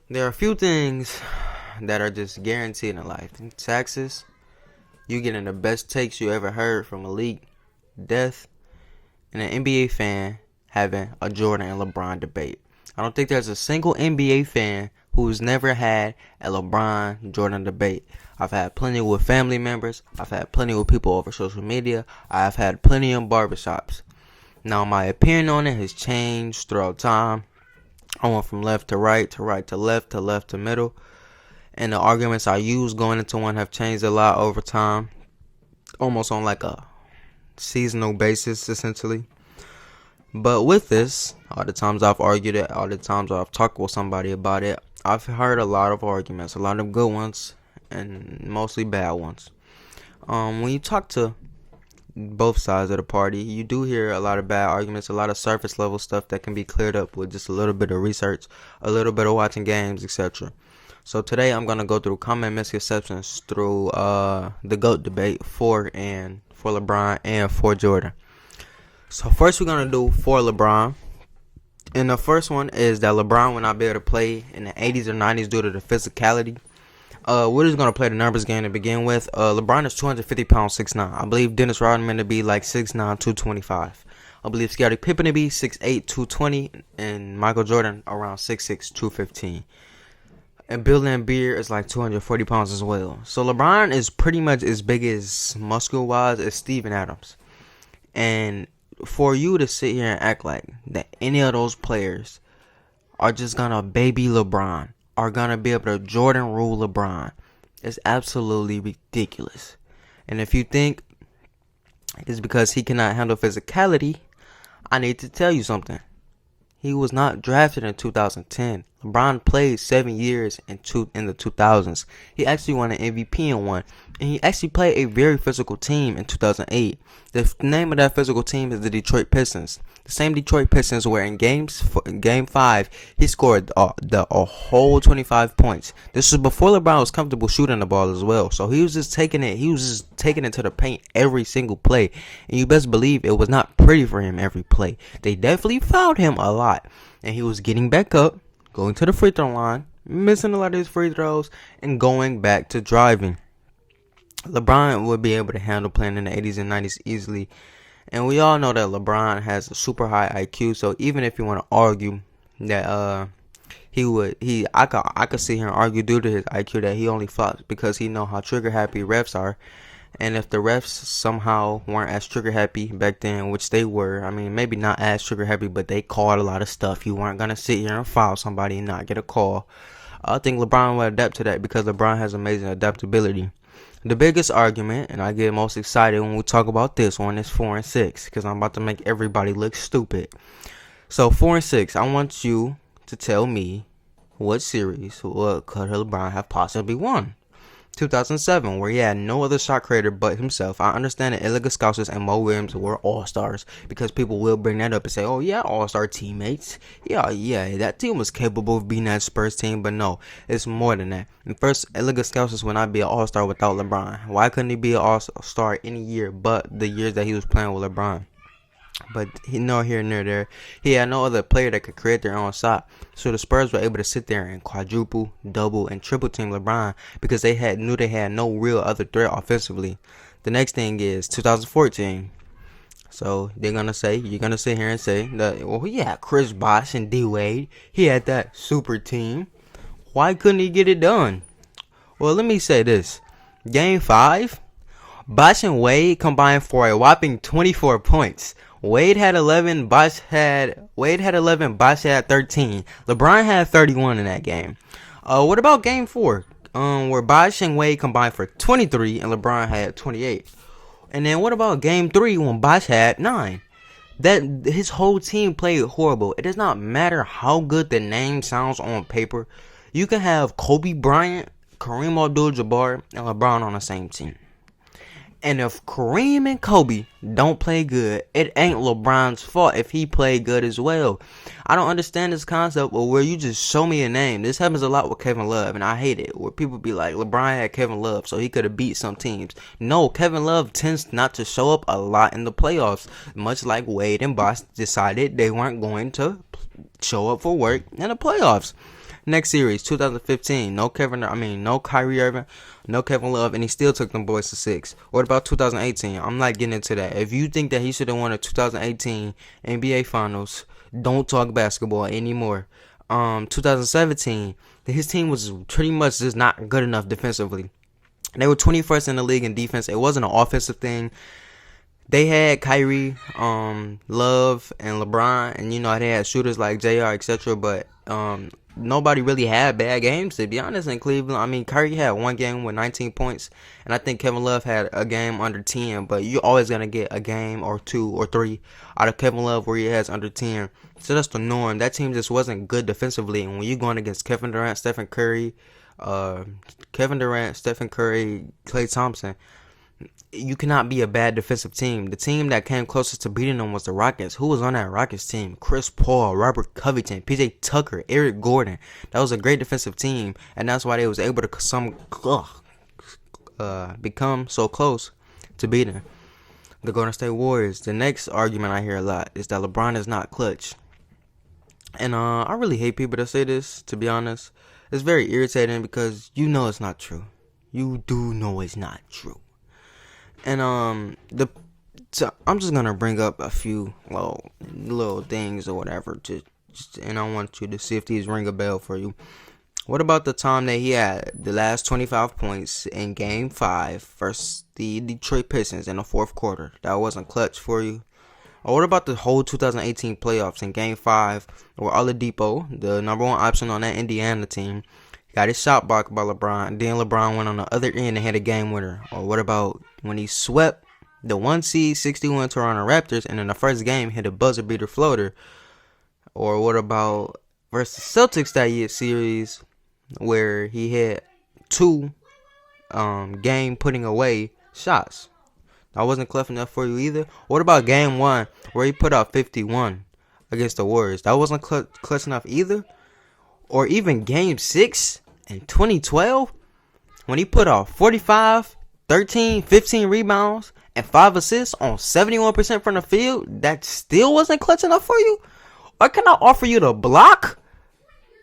There are a few things that are just guaranteed in life. Taxes, you getting the best takes you ever heard from a league, death, and an NBA fan having a Jordan and LeBron debate. I don't think there's a single NBA fan who's never had a LeBron Jordan debate. I've had plenty with family members. I've had plenty with people over social media. I've had plenty in barbershops. Now, my opinion on it has changed throughout time. I went from left to right to left to middle. And the arguments I use going into one have changed a lot over time. Almost on like a seasonal basis, essentially. But with this, all the times I've argued it, all the times I've talked with somebody about it, I've heard a lot of arguments, a lot of good ones, and mostly bad ones. When you talk to both sides of the party, you do hear a lot of bad arguments, a lot of surface level stuff that can be cleared up with just a little bit of research, a little bit of watching games, etc. So today I'm gonna go through common misconceptions through the GOAT debate for LeBron and for Jordan. So first we're gonna do for LeBron. And the first one is that LeBron will not be able to play in the 80s or 90s due to the physicality. We're just going to play the numbers game to begin with. LeBron is 250 pounds, 6'9". I believe Dennis Rodman to be like 6'9", 225. I believe Scottie Pippen to be 6'8", 220. And Michael Jordan around 6'6", 215. And Bill Laimbeer is like 240 pounds as well. So LeBron is pretty much as big as muscle-wise as Steven Adams. And for you to sit here and act like that any of those players are just gonna baby LeBron, are gonna be able to Jordan rule LeBron, is absolutely ridiculous. And if you think it's because he cannot handle physicality, I need to tell you something. He was not drafted in 2010. LeBron played 7 years in the 2000s. He actually won an MVP in one. And he actually played a very physical team in 2008. The name of that physical team is the Detroit Pistons. The same Detroit Pistons where in Game 5, he scored a whole 25 points. This was before LeBron was comfortable shooting the ball as well. So he was just taking it to the paint every single play. And you best believe it was not pretty for him every play. They definitely fouled him a lot. And he was getting back up, going to the free throw line, missing a lot of his free throws, and going back to driving. LeBron would be able to handle playing in the 80s and 90s easily. And we all know that LeBron has a super high IQ. So even if you want to argue that I could sit here and argue due to his IQ that he only flops because he know how trigger happy refs are. And if the refs somehow weren't as trigger happy back then, which they were, I mean, maybe not as trigger happy, but they called a lot of stuff. You weren't going to sit here and foul somebody and not get a call. I think LeBron will adapt to that because LeBron has amazing adaptability. The biggest argument, and I get most excited when we talk about this one, is 4 and 6, because I'm about to make everybody look stupid. So 4 and 6, I want you to tell me what series could LeBron have possibly won. 2007, where he had no other shot creator but himself. I understand that Ilya Gauskas and Mo Williams were all-stars because people will bring that up and say, oh yeah, all-star teammates. Yeah, that team was capable of being that Spurs team, but no, it's more than that. And first, Ilya Gauskas would not be an all-star without LeBron. Why couldn't he be an all-star any year but the years that he was playing with LeBron? But he no here nor there. He had no other player that could create their own shot. So the Spurs were able to sit there and quadruple, double, and triple team LeBron because knew they had no real other threat offensively. The next thing is 2014. So you're gonna sit here and say that, well, he had Chris Bosh and D Wade. He had that super team. Why couldn't he get it done? Well, let me say this. Game 5, Bosh and Wade combined for a whopping 24 points. Wade had 11, Bosh had 13. LeBron had 31 in that game. What about game 4? Where Bosh and Wade combined for 23 and LeBron had 28. And then what about game 3 when Bosh had 9? That his whole team played horrible. It does not matter how good the name sounds on paper. You can have Kobe Bryant, Kareem Abdul-Jabbar, and LeBron on the same team. And if Kareem and Kobe don't play good, it ain't LeBron's fault if he played good as well. I don't understand this concept of where you just show me a name. This happens a lot with Kevin Love, and I hate it. Where people be like, LeBron had Kevin Love, so he could have beat some teams. No, Kevin Love tends not to show up a lot in the playoffs. Much like Wade and Bosh decided they weren't going to show up for work in the playoffs. Next series, 2015, no Kyrie Irving, no Kevin Love, and he still took them boys to 6. What about 2018? I'm not getting into that. If you think that he should have won a 2018 NBA Finals, don't talk basketball anymore. 2017, his team was pretty much just not good enough defensively. They were 21st in the league in defense. It wasn't an offensive thing. They had Kyrie, Love, and LeBron, and they had shooters like JR, etc. But nobody really had bad games, to be honest, in Cleveland. Kyrie had one game with 19 points, and I think Kevin Love had a game under 10. But you're always gonna get a game or 2 or 3 out of Kevin Love where he has under 10. So that's the norm. That team just wasn't good defensively, and when you're going against Kevin Durant, Stephen Curry, Klay Thompson, you cannot be a bad defensive team. The team that came closest to beating them was the Rockets. Who was on that Rockets team? Chris Paul, Robert Covington, PJ Tucker, Eric Gordon. That was a great defensive team, and that's why they was able to become so close to beating the Golden State Warriors. The next argument I hear a lot is that LeBron is not clutch. And I really hate people that say this, to be honest. It's very irritating because it's not true. You do know it's not true. And I'm just gonna bring up a few little things or whatever, and I want you to see if these ring a bell for you. What about the time that he had the last 25 points in Game 5 versus the Detroit Pistons in the fourth quarter? That wasn't clutch for you. Or what about the whole 2018 playoffs in Game 5 where Oladipo, the number one option on that Indiana team, got his shot blocked by LeBron, and then LeBron went on the other end and hit a game winner? Or what about when he swept the 1 seed 61 Toronto Raptors and in the first game hit a buzzer beater floater? Or what about versus Celtics that year series where he had 2 game putting away shots? That wasn't clutch enough for you either. What about Game 1 where he put up 51 against the Warriors? That wasn't clutch enough either. Or even Game 6 in 2012 when he put off 45, 13, 15 rebounds and 5 assists on 71% from the field. That still wasn't clutch enough for you? Or can I offer you the block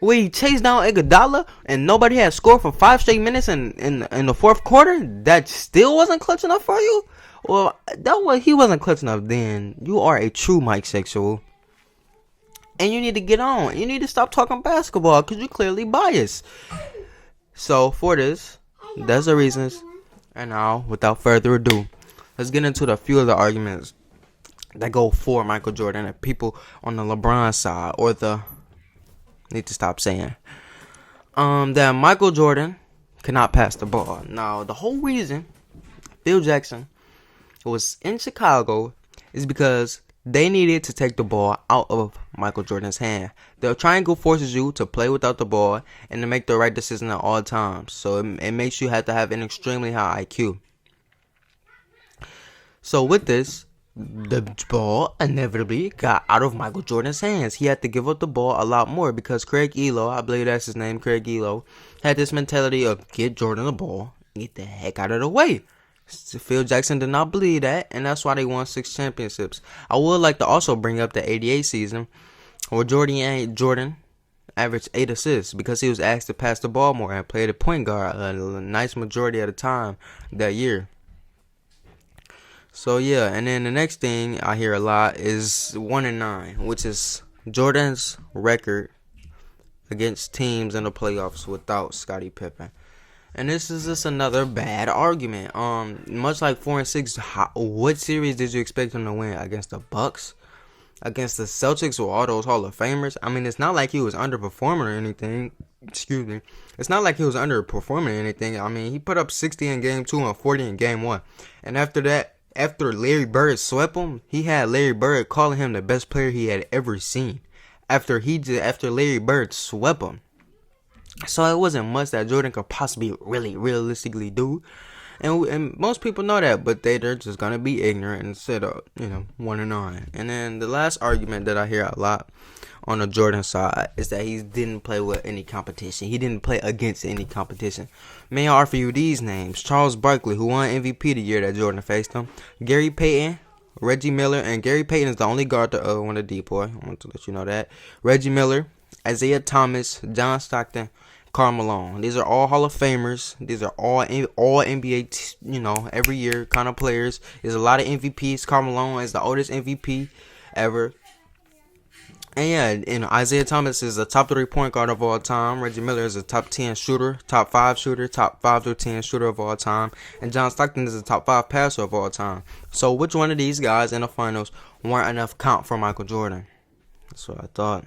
where he chased down Iguodala and nobody had scored for 5 straight minutes in the fourth quarter? That still wasn't clutch enough for you? Well, he wasn't clutch enough then. You are a true Mike Sexual. And you need to get on. You need to stop talking basketball because you're clearly biased. So, for this, that's the reasons. And now, without further ado, let's get into a few of the arguments that go for Michael Jordan and people on the LeBron side, or need to stop saying, that Michael Jordan cannot pass the ball. Now, the whole reason Phil Jackson was in Chicago is because they needed to take the ball out of Michael Jordan's hand. The triangle forces you to play without the ball and to make the right decision at all times. So it makes you have to have an extremely high IQ. So with this, the ball inevitably got out of Michael Jordan's hands. He had to give up the ball a lot more because Craig Elo, I believe that's his name, Craig Elo, had this mentality of get Jordan the ball and get the heck out of the way. Phil Jackson did not believe that, and that's why they won 6 championships. I would like to also bring up the 88 season where Jordan averaged 8 assists because he was asked to pass the ball more and play the point guard a nice majority of the time that year. So yeah, and then the next thing I hear a lot is 1-9, which is Jordan's record against teams in the playoffs without Scottie Pippen. And this is just another bad argument. Much like 4-6, what series did you expect him to win? Against the Bucks? Against the Celtics with all those Hall of Famers? It's not like he was underperforming or anything. Excuse me. It's not like he was underperforming or anything. He put up 60 in Game 2 and 40 in Game 1. And after that, after Larry Bird swept him, he had Larry Bird calling him the best player he had ever seen. After Larry Bird swept him. So it wasn't much that Jordan could possibly really realistically do. And most people know that, but they're just going to be ignorant instead of, 1-9. And then the last argument that I hear a lot on the Jordan side is that he didn't play with any competition. He didn't play against any competition. May I offer you these names? Charles Barkley, who won MVP the year that Jordan faced him. Gary Payton, Reggie Miller, and Gary Payton is the only guard to win a D-boy. I want to let you know that. Reggie Miller, Isaiah Thomas, John Stockton, Karl Malone. These are all Hall of Famers. These are all NBA, every year kind of players. There's a lot of MVPs. Karl Malone is the oldest MVP ever. And yeah, Isaiah Thomas is a top 3 point guard of all time. Reggie Miller is a top 10 shooter, top 5 shooter, top 5 to 10 shooter of all time. And John Stockton is a top 5 passer of all time. So which one of these guys in the finals weren't enough count for Michael Jordan? That's what I thought.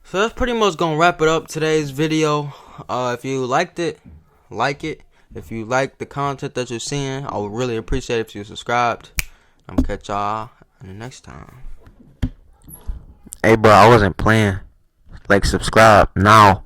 So that's pretty much going to wrap it up today's video. If you liked it, like it. If you like the content that you're seeing, I would really appreciate it if you subscribed. I'm going to catch y'all in the next time. Hey, bro, I wasn't playing. Like, subscribe now.